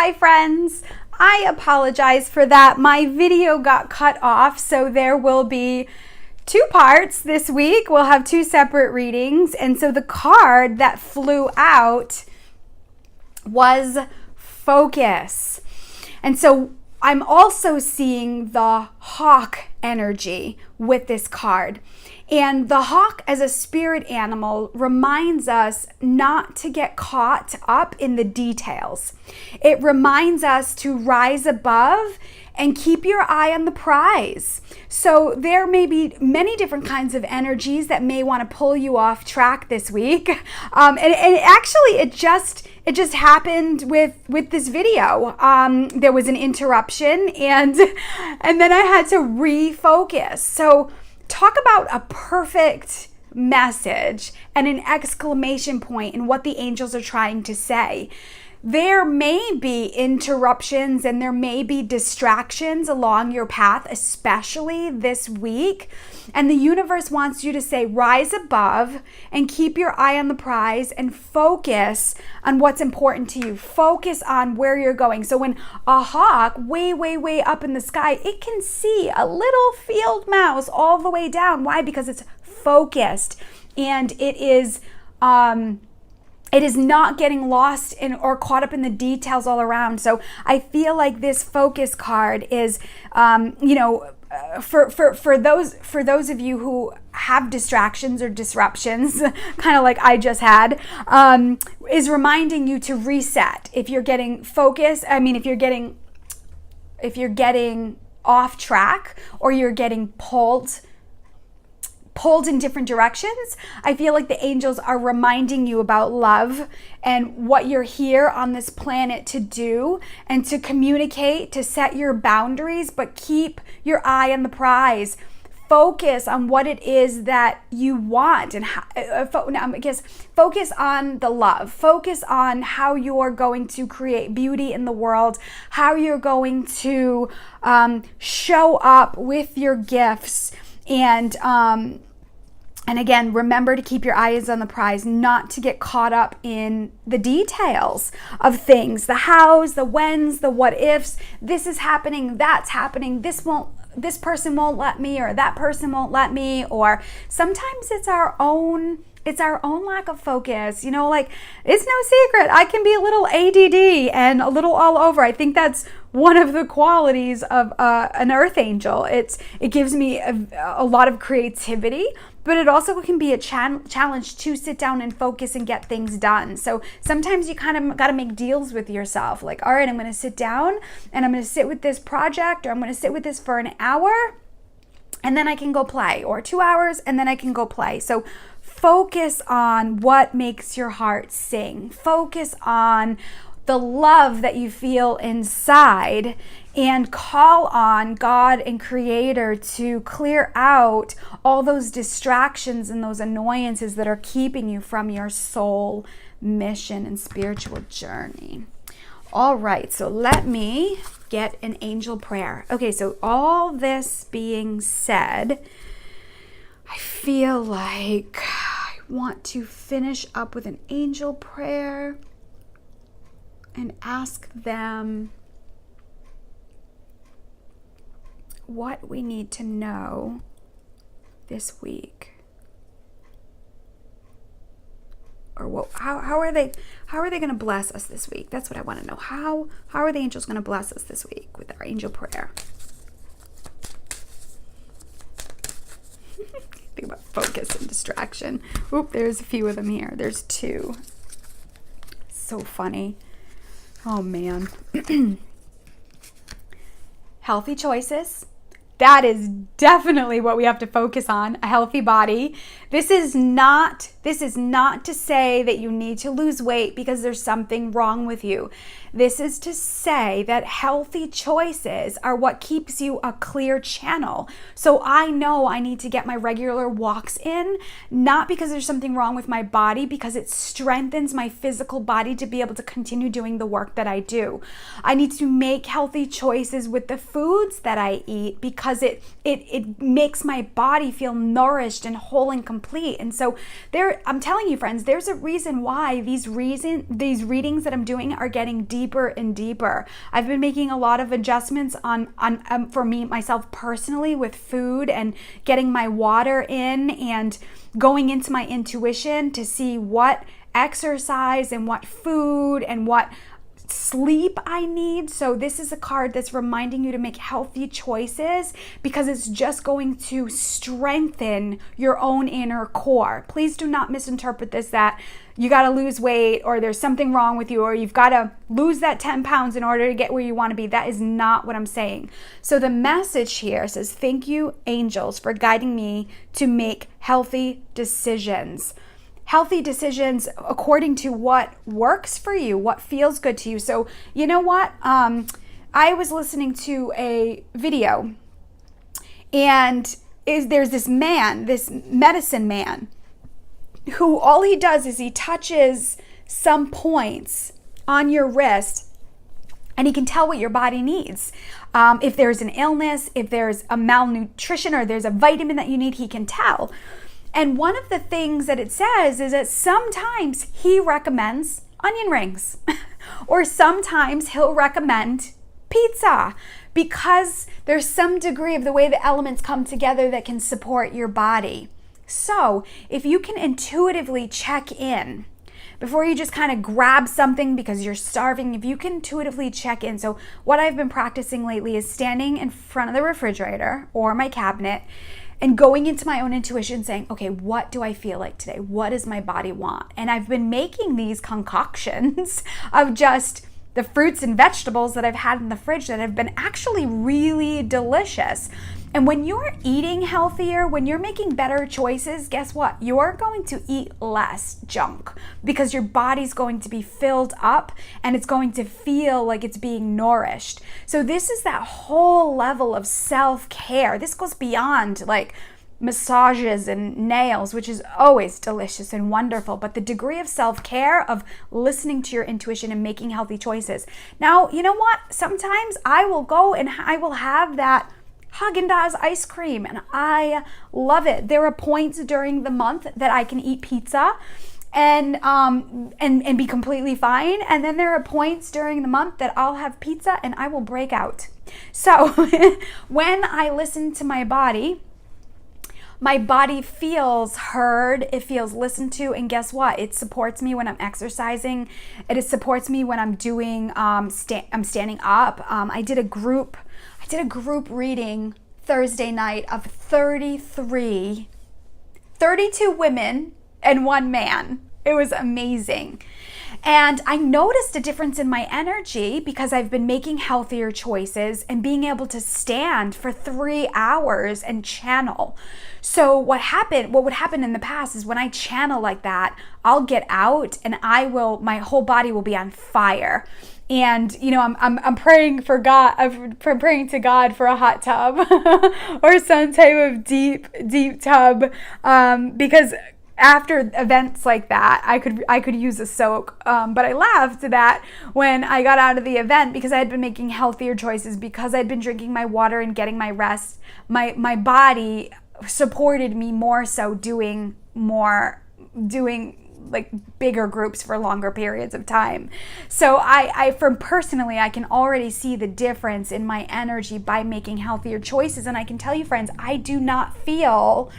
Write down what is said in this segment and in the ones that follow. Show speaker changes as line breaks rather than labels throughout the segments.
Hi friends, I apologize for that. My video got cut off, so there will be two parts this week. We'll have two separate readings, and so the card that flew out was focus. And so I'm also seeing the hawk energy with this card. And the hawk as a spirit animal reminds us not to get caught up in the details. It reminds us to rise above and keep your eye on the prize. So there may be many different kinds of energies that may want to pull you off track this week. And actually, it just happened with this video. There was an interruption, and then I had to refocus. So talk about a perfect message and an exclamation point in what the angels are trying to say. There may be interruptions and there may be distractions along your path, especially this week. And the universe wants you to say, rise above and keep your eye on the prize and focus on what's important to you. Focus on where you're going. So when a hawk way, way, way up in the sky, it can see a little field mouse all the way down. Why? Because it's focused and it is not getting lost in or caught up in the details all around. So I feel like this focus card is, for those of you who have distractions or disruptions, kind of like I just had, is reminding you to reset. If you're getting focused, if you're getting off track or you're getting pulled in different directions, I feel like the angels are reminding you about love and what you're here on this planet to do and to communicate, to set your boundaries, but keep your eye on the prize. Focus on what it is that you want and focus on the love. Focus on how you're going to create beauty in the world, how you're going to show up with your gifts. And again, remember to keep your eyes on the prize, not to get caught up in the details of things, the hows, the whens, the what ifs. This is happening, that's happening, this person won't let me, or that person won't let me, or sometimes it's our own lack of focus. It's no secret, I can be a little ADD and a little all over. I think that's one of the qualities of an earth angel. It gives me a lot of creativity, but it also can be a challenge to sit down and focus and get things done. So sometimes you kind of got to make deals with yourself. Like, all right, I'm going to sit down and I'm going to sit with this project, or I'm going to sit with this for an hour and then I can go play, or 2 hours and then I can go play. So focus on what makes your heart sing. Focus on the love that you feel inside and call on God and Creator to clear out all those distractions and those annoyances that are keeping you from your soul mission and spiritual journey. All right, so let me get an angel prayer. Okay, so all this being said, I feel like I want to finish up with an angel prayer and ask them what we need to know this week, or how are they going to bless us this week? That's what I want to know. How are the angels going to bless us this week with our angel prayer? Think about focus and distraction. Oop, there's a few of them here. There's two. So funny. Oh man. Healthy choices. That is definitely what we have to focus on, a healthy body. This is not to say that you need to lose weight because there's something wrong with you. This is to say that healthy choices are what keeps you a clear channel. So I know I need to get my regular walks in, not because there's something wrong with my body, because it strengthens my physical body to be able to continue doing the work that I do. I need to make healthy choices with the foods that I eat because because it makes my body feel nourished and whole and complete. And so I'm telling you, friends, there's a reason why these readings that I'm doing are getting deeper and deeper. I've been making a lot of adjustments on for myself personally, with food and getting my water in and going into my intuition to see what exercise and what food and what sleep I need. So this is a card that's reminding you to make healthy choices, because it's just going to strengthen your own inner core. Please do not misinterpret this that you got to lose weight or there's something wrong with you or you've got to lose that 10 pounds in order to get where you want to be. That is not what I'm saying. So the message here says, thank you, angels, for guiding me to make healthy decisions. Healthy decisions according to what works for you, what feels good to you. So you know what? I was listening to a video, and there's this man, this medicine man, who all he does is he touches some points on your wrist, and he can tell what your body needs. If there's an illness, if there's a malnutrition, or there's a vitamin that you need, he can tell. And one of the things that it says is that sometimes he recommends onion rings or sometimes he'll recommend pizza, because there's some degree of the way the elements come together that can support your body. So if you can intuitively check in before you just kind of grab something because you're starving, if you can intuitively check in. So what I've been practicing lately is standing in front of the refrigerator or my cabinet and going into my own intuition, saying, okay, what do I feel like today? What does my body want? And I've been making these concoctions of just the fruits and vegetables that I've had in the fridge that have been actually really delicious. And when you're eating healthier, when you're making better choices, guess what? You're going to eat less junk, because your body's going to be filled up and it's going to feel like it's being nourished. So this is that whole level of self-care. This goes beyond like massages and nails, which is always delicious and wonderful, but the degree of self-care, of listening to your intuition and making healthy choices. Now, you know what? Sometimes I will go and I will have that Haagen-Dazs ice cream, and I love it. There are points during the month that I can eat pizza and be completely fine, and then there are points during the month that I'll have pizza and I will break out. So when I listen to my body feels heard, it feels listened to, and guess what? It supports me when I'm exercising. It supports me when I'm doing, I'm standing up. I did a group reading Thursday night of 32 women and one man. It was amazing. And I noticed a difference in my energy because I've been making healthier choices and being able to stand for 3 hours and channel. So what would happen in the past is when I channel like that, I'll get out and my whole body will be on fire. And you know, I'm praying for God. I'm praying to God for a hot tub or some type of deep tub, because after events like that, I could use a soak. But I laughed that when I got out of the event, because I had been making healthier choices, because I'd been drinking my water and getting my rest. My body supported me more so doing like bigger groups for longer periods of time. So I personally, I can already see the difference in my energy by making healthier choices. And I can tell you, friends, I do not feel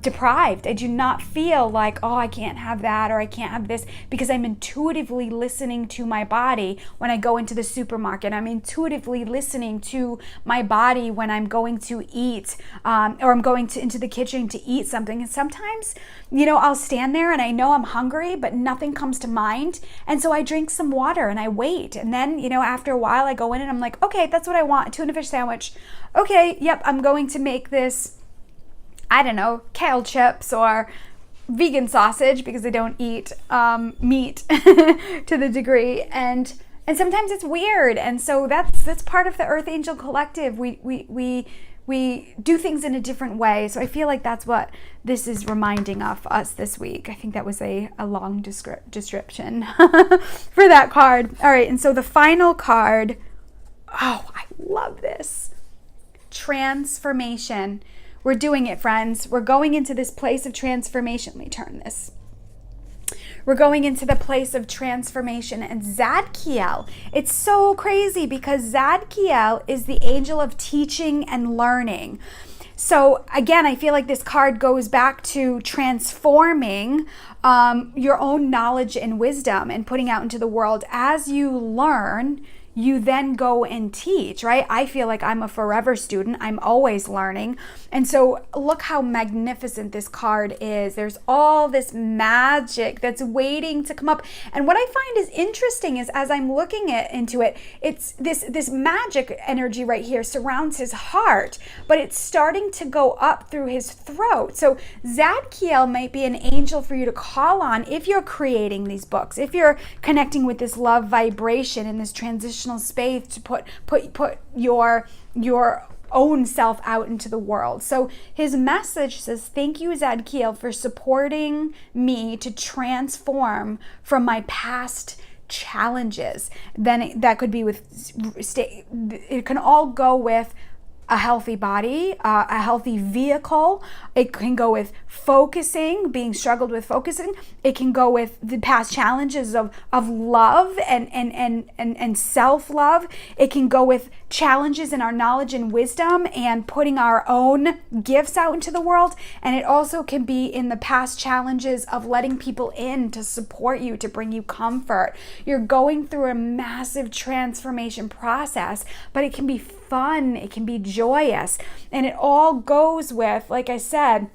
deprived. I do not feel like, oh, I can't have that or I can't have this, because I'm intuitively listening to my body when I go into the supermarket. I'm intuitively listening to my body when I'm going to eat, or I'm going into the kitchen to eat something. And sometimes, you know, I'll stand there and I know I'm hungry, but nothing comes to mind. And so I drink some water and I wait. And then, you know, after a while I go in and I'm like, okay, that's what I want, a tuna fish sandwich. Okay, yep, I'm going to make this, I don't know, kale chips or vegan sausage, because I don't eat meat to the degree. And sometimes it's weird. And so that's part of the Earth Angel Collective. We do things in a different way. So I feel like that's what this is reminding of us this week. I think that was a long description for that card. All right, and so the final card, oh, I love this. transformation. We're doing it, friends. We're going into this place of transformation. Let me turn this. We're going into the place of transformation. And Zadkiel, it's so crazy because Zadkiel is the angel of teaching and learning. So again, I feel like this card goes back to transforming your own knowledge and wisdom and putting out into the world. As you learn, you then go and teach, right? I feel like I'm a forever student. I'm always learning. And so look how magnificent this card is. There's all this magic that's waiting to come up. And what I find is interesting is as I'm looking into it, it's this magic energy right here surrounds his heart, but it's starting to go up through his throat. So Zadkiel might be an angel for you to call on if you're creating these books, if you're connecting with this love vibration in this transitional space to put your own self out into the world. So his message says, thank you, Zadkiel, for supporting me to transform from my past challenges. Then that could be it can all go with a healthy body, a healthy vehicle. It can go with focusing, being struggled with focusing. It can go with the past challenges of love and self-love. It can go with challenges in our knowledge and wisdom and putting our own gifts out into the world. And it also can be in the past challenges of letting people in to support you, to bring you comfort. You're going through a massive transformation process, but it can be fun, it can be joyous, and it all goes with, like I said,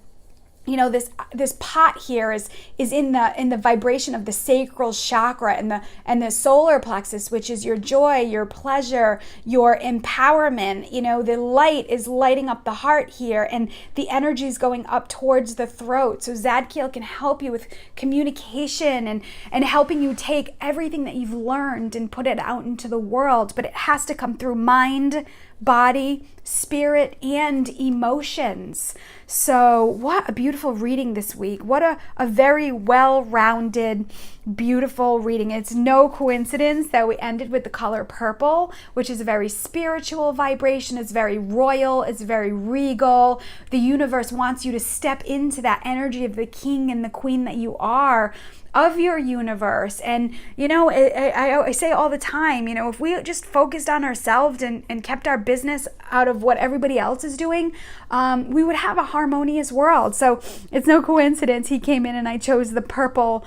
you know, this pot here is in the vibration of the sacral chakra and the solar plexus, which is your joy, your pleasure, your empowerment. You know, the light is lighting up the heart here, and the energy is going up towards the throat. So Zadkiel can help you with communication and helping you take everything that you've learned and put it out into the world. But it has to come through mind, body, spirit, and emotions. So what a beautiful reading this week. What a very well-rounded, beautiful reading. It's no coincidence that we ended with the color purple, which is a very spiritual vibration. It's very royal. It's very regal. The universe wants you to step into that energy of the king and the queen that you are, of your universe. And you know, I say all the time, you know, if we just focused on ourselves and kept our business out of what everybody else is doing, we would have a harmonious world. So it's no coincidence he came in and I chose the purple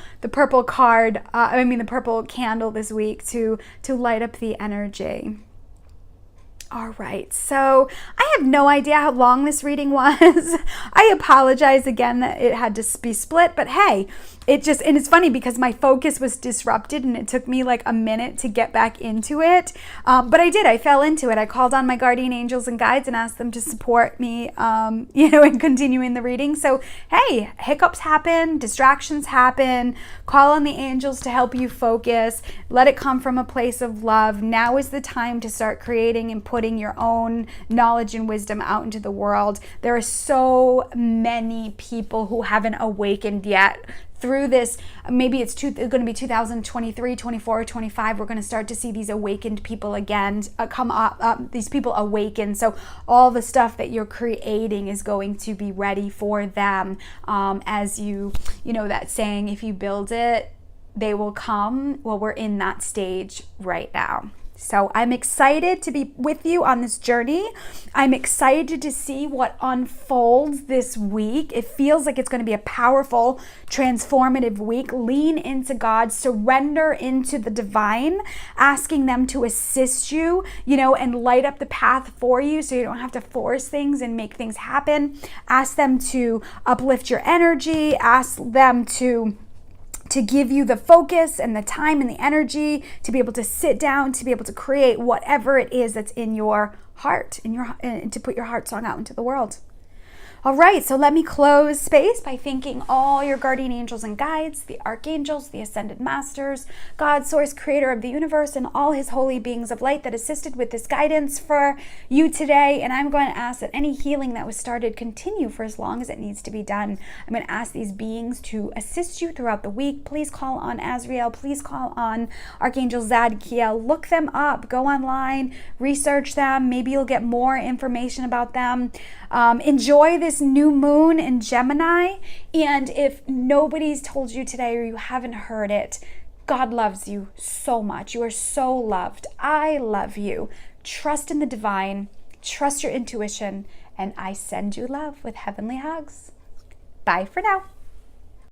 card, the purple candle this week to light up the energy. All right, so I have no idea how long this reading was. I apologize again that it had to be split, but hey, and it's funny because my focus was disrupted and it took me like a minute to get back into it. But I fell into it. I called on my guardian angels and guides and asked them to support me, in continuing the reading. So, hey, hiccups happen, distractions happen. Call on the angels to help you focus. Let it come from a place of love. Now is the time to start creating and putting your own knowledge and wisdom out into the world. There are so many people who haven't awakened yet. Through this, maybe it's going to be 2023, 24, 25, we're going to start to see these awakened people again come up, these people awaken. So all the stuff that you're creating is going to be ready for them. As you know that saying, if you build it, they will come. Well, we're in that stage right now. So I'm excited to be with you on this journey. I'm excited to see what unfolds this week. It feels like it's going to be a powerful, transformative week. Lean into God, surrender into the divine, asking them to assist you, and light up the path for you so you don't have to force things and make things happen. Ask them to uplift your energy. Ask them to give you the focus and the time and the energy to be able to sit down, to be able to create whatever it is that's in your heart, and to put your heart song out into the world. All right, so let me close space by thanking all your guardian angels and guides, the archangels, the ascended masters, God, source, creator of the universe, and all his holy beings of light that assisted with this guidance for you today. And I'm going to ask that any healing that was started continue for as long as it needs to be done. I'm going to ask these beings to assist you throughout the week. Please call on Azrael. Please call on Archangel Zadkiel. Look them up. Go online. Research them. Maybe you'll get more information about them. Enjoy this new moon in Gemini. And if nobody's told you today or you haven't heard it, God loves you so much. You are so loved. I love you. Trust in the divine. Trust your intuition. And I send you love with heavenly hugs. Bye for now.